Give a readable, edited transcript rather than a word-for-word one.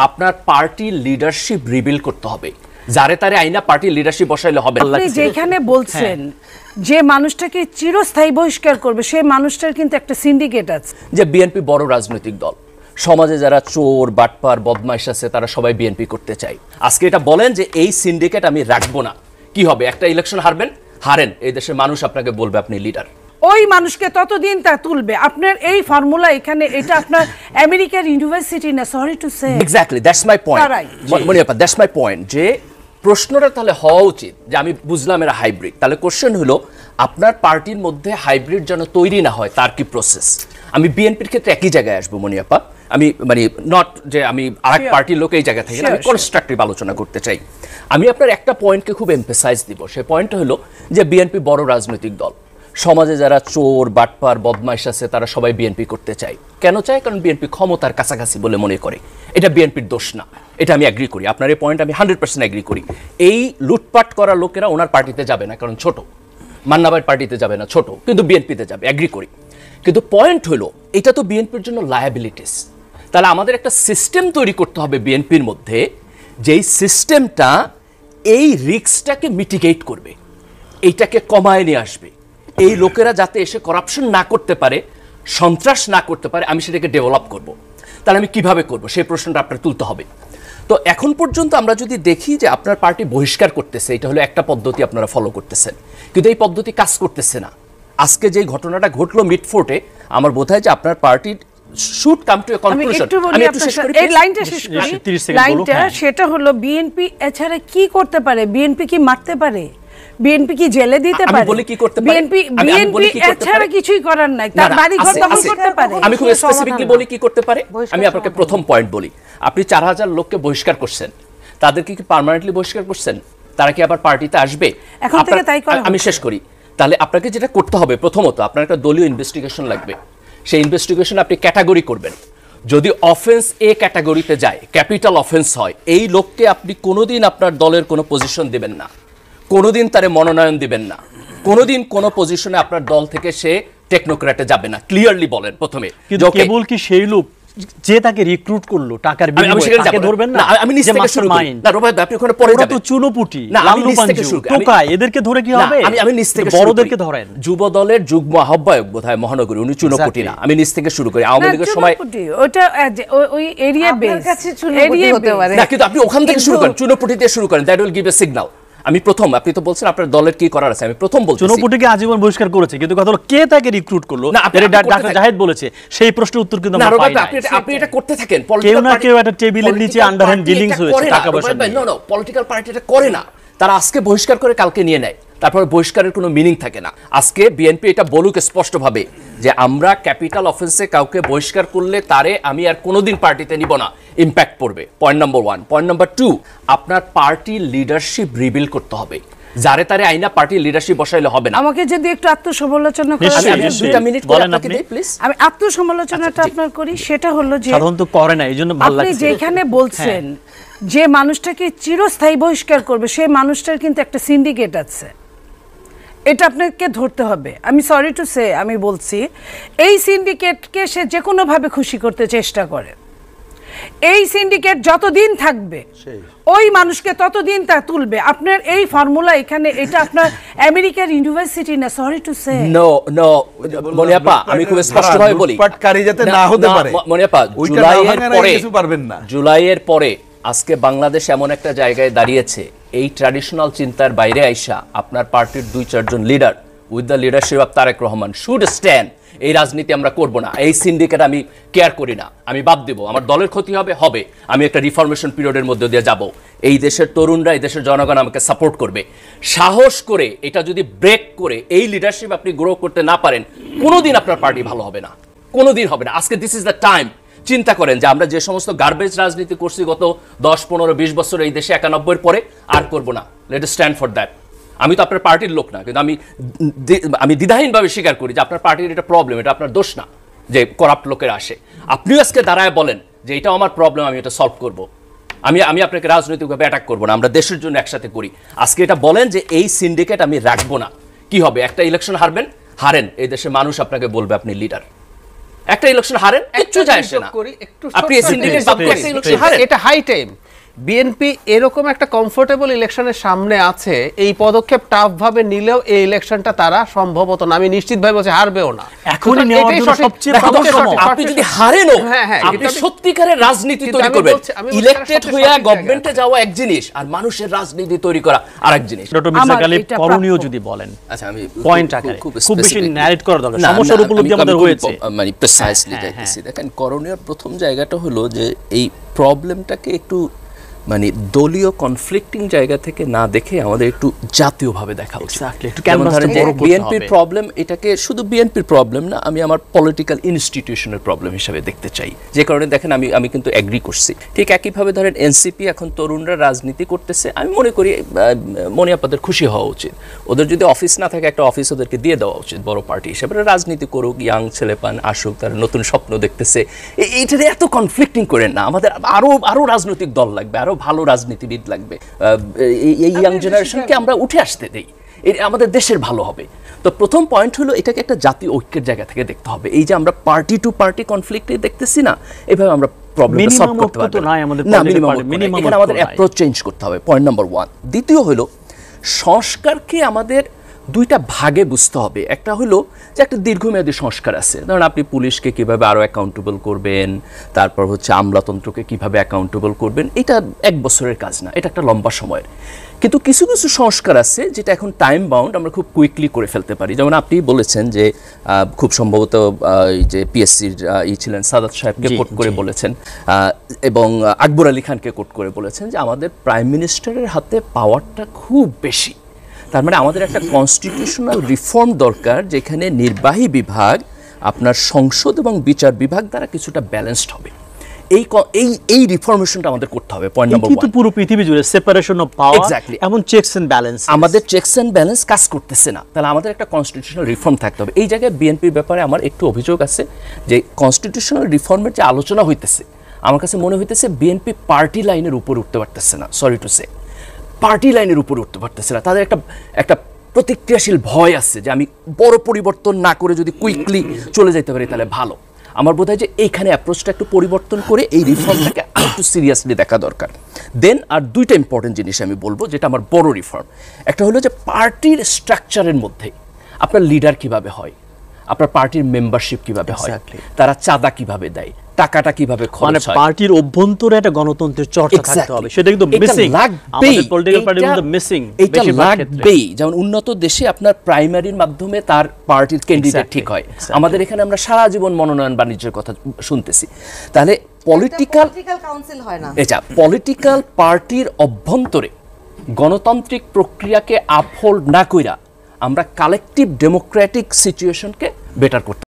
আপনার পার্টির leadership rebuild করতে হবে। যারে তারে আইনা পার্টির লিডারশিপ বসাইলে হবে না। আপনি যেখানে বলছেন যে মানুষটাকে চিরস্থায়ী বহিষ্কার করবে, সেই মানুষটার কিন্তু একটা সিন্ডিকেট আছে। যে বিএনপি বড় রাজনৈতিক দল, সমাজে যারা চোর বাটপার বদমাইশ আছে তারা সবাই বিএনপি করতে চায়। আজকে এটা বলেন যে এই সিন্ডিকেট আমি রাখবো না, কি হবে? একটা ইলেকশন হারেন, এই দেশের মানুষ আপনাকে বলবে আপনি লিডার। ওই মানুষকে ততদিন তা তুলবে। আপনার এই ফর্মুলা এখানে, এটা আপনার আমেরিকার ইউনিভার্সিটি না, sorry to say. Exactly, that's my point মনিয়াপা, দ্যাটস মাই পয়েন্ট। যে প্রশ্নটা তাহলে হওয়া উচিত যে আমি বুঝলাম এরা হাইব্রিড, তাহলে কোশ্চেন হলো আপনার পার্টির মধ্যে হাইব্রিড যেন তৈরি না হয় তার কি প্রসেস? আমি বিএনপির ক্ষেত্রে একই জায়গায় আসবো মনিয়াপা, আমি মানে নট যে আমি আরেক পার্টির লোক এই জায়গা থেকে, আমি কনস্ট্রাকটিভ আলোচনা করতে চাই। আমি আপনার একটা পয়েন্টকে খুব এমফেসাইজ দিব, সেই পয়েন্টটা হলো যে বিএনপি বড় রাজনৈতিক দল, সমাজে যারা চোর বাটপার বদমাইশ আছে তারা সবাই বিএনপি করতে চায়। কেন চায়? কারণ বিএনপি ক্ষমতার কাছাকাছি বলে মনে করে। এটা বিএনপির দোষ না, এটা আমি অ্যাগ্রি করি। আপনার এই পয়েন্ট আমি 100% অ্যাগ্রি করি। এই লুটপাট করা লোকেরা ওনার পার্টিতে যাবে না, কারণ ছোট। মান্নাভাইয়ের পার্টিতে যাবে না, ছোট, কিন্তু বিএনপিতে যাবে, অ্যাগ্রি করি। কিন্তু পয়েন্ট হলো এটা তো বিএনপির জন্য লায়াবিলিটিস। তাহলে আমাদের একটা সিস্টেম তৈরি করতে হবে বিএনপির মধ্যে, যেই সিস্টেমটা এই রিস্কটাকে মিটিগেট করবে, এইটাকে কমায় নিয়ে আসবে। এই লোকেরা যাতে এসে করাপশন না করতে পারে, সন্ত্রাস না করতে পারে, আমি সেটাকে ডেভেলপ করব। তাহলে আমি কিভাবে করব সেই প্রশ্নটা আপনার তুলতে হবে। তো এখন পর্যন্ত আমরা যদি দেখি যে আপনার পার্টি বহিষ্কার করতেছে, এটা হলো একটা পদ্ধতি আপনারা ফলো করতেছেন, কিন্তু এই পদ্ধতি কাজ করতেছে না। আজকে যে ঘটনাটা ঘটলো মিডফোর্টে, আমার বোধ হয় যে আপনার পার্টির should come to a conclusion. আমি একটু শেষ করি, এই লাইনটা শেষ করি। লাইনটা সেটা হলো বিএনপি এছাড়া কি করতে পারে? বিএনপি কি মারতে পারে? বিএনপি কি জেলে দিতে পারে? আমি বলি কি করতে পারে? বিএনপি এছাড়া কিছুই করার নাই, তার বাড়ি ঘর দখল করতে পারে। আমি খুব স্পেসিফিকলি বলি কি করতে পারে। আমি আপনাকে প্রথম পয়েন্ট বলি, আপনি 4000 লোককে বহিষ্কার করছেন, তাদেরকে কি পার্মানেন্টলি বহিষ্কার করছেন? তারা কি আবার পার্টিতে আসবে? এখন থেকে তাই করা। আমি শেষ করি। তাহলে আপনাকে যেটা করতে হবে, প্রথমত আপনার একটা দলীয় ইনভেস্টিগেশন লাগবে। সেই ইনভেস্টিগেশন আপনি ক্যাটাগরি করবেন। যদি অফেন্স এ ক্যাটাগরিতে যায়, ক্যাপিটাল অফেন্স হয়, এই লোককে আপনি কোনোদিন আপনার দলের কোনো পজিশন দিবেন না, কোনোদিন তারে মনোনয়ন দিবেন না, কোনোদিন কোনো পজিশনে আপনার দল থেকে সে টেকনোক্র্যাটে যাবে না। ক্লিয়ারলি বলেন প্রথমে। কেবল কি সেই লোক যে তাকে রিক্রুট করলো টাকার বিনিময়ে তাকে ধরবেন না? আমি নিচ থেকে শুরু করি না রবাই, আপনি ওখানে পরে যাবেন। তো চুনোপুটি, আমি নিচ থেকে শুরু করি। টোকা, এদেরকে ধরে কি হবে? আমি নিচ থেকে বড়দেরকে ধরেন। যুব দলের যুগ্ম আহ্বায়ক বোধহয় মহানগরী, উনি চুনোপুটি না। আমি নিচ থেকে শুরু করি। আওয়ামী লীগের সময় ওটা ওই এরিয়া বেস হতে পারে না, কিন্তু আপনি ওখান থেকে শুরু করেন, চুনোপুটি দিয়ে শুরু করেন, that will give a signal. আমি প্রথম, আপনি তো বলছেন আপনার দলের কি করার আছে, আমি প্রথম বলছি চুনোপুটিকে আজীবন বহিষ্কার করেছে, কিন্তু কথা হলো কে তাকে রিক্রুট করলো, ডাক্তার জাহেদ বলেছে, সেই প্রশ্নের উত্তর কিন্তু আমরা পাই না। আপনি এটা করতে থাকেন, কেউ না কেউ একটা টেবিলের নিচে আন্ডারহ্যান্ড ডিলিংস হয়েছে টাকা পয়সা। নো, পলিটিক্যাল পার্টি এটা করে না। তারা আজকে বহিষ্কার করে কালকে নিয়ে নেয়, তারপর বহিষ্কারের কোনো মিনিং থাকে না। আজকে বিএনপি এটা বলুক স্পষ্টভাবে যে আমরা ক্যাপিটাল অফেন্সে কাউকে বহিষ্কার করলে তারে আমি আর কোনোদিন পার্টিতে নিব না, ইম্প্যাক্ট পড়বে। Point number 1। পয়েন্ট নাম্বার 2, আপনার পার্টির লিডারশিপ রিবিল করতে হবে। যারে তারে আইনা পার্টির লিডারশিপ বসাইলে হবে না। আমাকে যদি একটু আত্মসমালোচনা করেন, আমি 2 মিনিট বলেন আপনি প্লিজ। আমি আত্মসমালোচনাটা আপনার করি, সেটা হলো যে সাধারণত করে না, এইজন্য ভালো লাগছে। আপনি যেখানে বলছেন যে মানুষটাকে চিরস্থায়ী বহিষ্কার করবে, সেই মানুষটার কিন্তু একটা সিন্ডিকেট আছে, এটা আপনাকে ধরতে হবে। আমি সরি টু সে, আমি বলছি এই সিন্ডিকেটকে সে যে কোনোভাবে খুশি করতে চেষ্টা করে। এই সিন্ডিকেট যতদিন থাকবে ওই মানুষকে ততদিন তা তুলবে। আপনার এই ফর্মুলা এখানে, এটা আপনার আমেরিকার ইউনিভার্সিটি না, সরি টু সে। নো মনিয়াপা, আমি খুব স্পষ্টভাবে বলি, লুটপাটকারী যাতে না হতে পারে। মনিয়াপা, জুলাইয়ের পরে আজকে বাংলাদেশ এমন একটা জায়গায় দাঁড়িয়েছে, এই ট্র্যাডিশনাল চিন্তার বাইরে আইসা আপনার পার্টির 2-4 জন leader with the leadership of Tarique Rahman should stand. এই রাজনীতি আমরা করব না, এই সিন্ডিকেট আমি কেয়ার করি না, আমি বাদ দেব। আমার দলের ক্ষতি হবে, আমি একটা রিফরমেশন পিরিয়ডের মধ্যে দিয়ে যাব। এই দেশের তরুণরা, এই দেশের জনগণ আমাকে সাপোর্ট করবে। সাহস করে এটা যদি ব্রেক করে এই লিডারশিপ আপনি গ্রো করতে না পারেন, কোনোদিন আপনার পার্টি ভালো হবে না, কোনোদিন হবে না। আজকে দিস ইজ দ্য টাইম। চিন্তা করেন যে আমরা যে সমস্ত গার্বেজ রাজনীতি করছি গত 10, 15, 20 বছর এই দেশে 91 পরে, আর করব না। Let us stand for that. আমি তো আপনার পার্টির লোক না, কিন্তু আমি দ্বিধাহীনভাবে স্বীকার করি যে আপনার পার্টির এটা প্রবলেম, এটা আপনার দোষ না যে করাপ্ট লোকেরা আসে। আপনিও আজকে দাঁড়ায় বলেন যে এটা আমার প্রবলেম, আমি এটা সলভ করব। আমি আপনাকে রাজনৈতিকভাবে অ্যাটাক করবো না, আমরা দেশের জন্য একসাথে করি। আজকে এটা বলেন যে এই সিন্ডিকেট আমি রাখবো না, কি হবে? একটা ইলেকশন হারেন, এই দেশের মানুষ আপনাকে বলবে আপনি লিডার। একটা ইলেকশন হারেন, কিচ্ছু যায় আসে না। আপনি সিন্ডিকেট ভাবতে একটা ইলেকশন হারেন, এটা হাই টাইম। বিএনপি এরকম একটা কমফোর্টেবল ইলেকশনের সামনে আছে, এই পদক্ষেপ টাফ ভাবে নিলেও এই ইলেকশনটা তারা সম্ভবত না, আমি নিশ্চিতভাবে বলছি হারবেও না। এখনই নেওয়ার জন্য সবচেয়ে ভালো সময়। আপনি যদি হারেনও, হ্যাঁ, আপনি সত্যিকারের রাজনীতি তৈরি করবেন। ইলেক্টেড হয়ে গভর্নমেন্টে যাওয়া এক জিনিস, আর মানুষের রাজনীতি তৈরি করা আরেক জিনিস। ডক্টর মির্জা গালিব করণীয় যদি বলেন, আচ্ছা আমি পয়েন্ট আকারে খুব বেশি ন্যারেট করা দরকার, সমস্যার উপলব্ধি আমাদের হয়েছে, মানে প্রিসাইসলি যাইতেছি। দেখেন করণীয় প্রথম জায়গাটা হলো যে এই প্রবলেমটাকে একটু মানে দলীয় কনফ্লিক্টিং জায়গা থেকে না দেখে আমাদের একটু জাতীয়ভাবে দেখা উচিত। বিএনপির প্রবলেম, এটাকে শুধু বিএনপির প্রবলেম না, আমি আমার পলিটিক্যাল ইনস্টিটিউশনের প্রবলেম হিসেবে দেখতে চাই। যে কারণে দেখেন আমি কিন্তু এগ্রি করছি। ঠিক একইভাবে ধরেন এনসিপি এখন তরুণরা রাজনীতি করতেছে, আমি মনে করি মনি আপাদের খুশি হওয়া উচিত। ওদের যদি অফিস না থাকে, একটা অফিস ওদেরকে দিয়ে দেওয়া উচিত বড় পার্টি হিসেবে। রাজনীতি করুক, ইয়াং ছেলেপান আসুক, তারা নতুন স্বপ্ন দেখতেছে। এইটা এত কনফ্লিক্টিং করেন না, আমাদের আরো রাজনৈতিক দল লাগবে, আরো ভালো রাজনীতিবিদ লাগবে। এই ইয়াং জেনারেশনকে আমরা উঠে আসতে দেই, আমাদের দেশের ভালো হবে। তো প্রথম পয়েন্ট হলো এটাকে একটা জাতীয় ঐক্যের জায়গা থেকে দেখতে হবে। এই যে আমরা পার্টি টু পার্টি কনফ্লিক্টে দেখতেছি না, এভাবে আমরা প্রবলেম সলভ করতে পারবো না। এখানে আমাদের অ্যাপ্রোচ চেঞ্জ করতে হবে, পয়েন্ট নাম্বার 1। দ্বিতীয় হলো সংস্কারকে আমাদের দুইটা ভাগে বুঝতে হবে। একটা হলো যে একটা দীর্ঘমেয়াদী সংস্কার আছে, ধরুন আপনি পুলিশকে কিভাবে আরো অ্যাকাউন্টেবল করবেন, তারপর হচ্ছে আমলাতন্ত্রকে কিভাবে অ্যাকাউন্টেবল করবেন। এটা 1 বছরের কাজ না, এটা একটা লম্বা সময়ের। কিন্তু কিছু কিছু সংস্কার আছে যেটা এখন টাইম বাউন্ড, আমরা খুব কুইকলি করে ফেলতে পারি। যেমন আপনি বলেছেন যে খুব সম্ভবত যে পিএসসির ছিলেন সাদাত সাহেবকে কোট করে বলেছেন, এবং আকবর আলী খানকে কোট করে বলেছেন যে আমাদের প্রাইম মিনিস্টারের হাতে পাওয়ারটা খুব বেশি। তার মানে আমাদের একটা কনস্টিটিউশনাল রিফর্ম দরকার, যেখানে নির্বাহী বিভাগ আপনার সংসদ এবং বিচার বিভাগ দ্বারা কিছুটা ব্যালেন্সড হবে। এই রিফর্মেশনটা আমাদের করতে হবে। পয়েন্ট নাম্বার 1, কিন্তু পুরো পৃথিবী জুড়ে সেপারেশন অফ পাওয়ার, এমন চেকস এন্ড ব্যালেন্স, আমাদের চেকস এন্ড ব্যালেন্স কাজ করতেছে না। তাহলে আমাদের একটা কনস্টিটিউশনাল রিফর্ম থাকতে হবে। এই জায়গায় বিএনপির ব্যাপারে আমার একটু অভিযোগ আছে যে কনস্টিটিউশনাল রিফর্মের যে আলোচনা হইতেছে, আমার কাছে মনে হইতেছে বিএনপি পার্টি লাইনের উপর উঠতে পারতেছে না। সরি টু সে, পার্টি লাইনের উপর উঠতে পারতেছে না। তাদের একটা প্রতিক্রিয়াশীল ভয় আছে যে আমি বড় পরিবর্তন না করে যদি কুইকলি চলে যেতে পারি তাহলে ভালো। আমার বোধ হয় যে এইখানে অ্যাপ্রোচটা একটু পরিবর্তন করে এই রিফর্মটাকে একটু সিরিয়াসলি দেখা দরকার। দেন আর দুইটা ইম্পর্টেন্ট জিনিস আমি বলবো, যেটা আমার বড় রিফর্ম। একটা হলো যে পার্টির স্ট্রাকচারের মধ্যে আপনার লিডার কিভাবে হয়, আপনার পার্টির মেম্বারশিপ কিভাবে হয়, তারা চাঁদা কিভাবে দেয়, টাকাটা কিভাবে খরচ হয়, পার্টির অভ্যন্তরে একটা গণতন্ত্রের চর্চা থাকতে হবে। সেটা কিন্তু মিসিং, আমাদের পলিটিক্যাল পার্টির মধ্যে মিসিং। এটা লাগবেই। যেমন উন্নত দেশে আপনার প্রাইমারির মাধ্যমে তার পার্টির ক্যান্ডিডেট ঠিক হয়, আমাদের এখানে আমরা সারা জীবন মনোনয়ন বাণিজ্যের কথা শুনতেছি। তাহলে পলিটিক্যাল কাউন্সিল হয় না, এটা পলিটিক্যাল পার্টির অভ্যন্তরে গণতান্ত্রিক প্রক্রিয়াকে আপহোল্ড না কইরা আমরা কালেকটিভ ডেমোক্রেটিক সিচুয়েশনকে বেটার করতে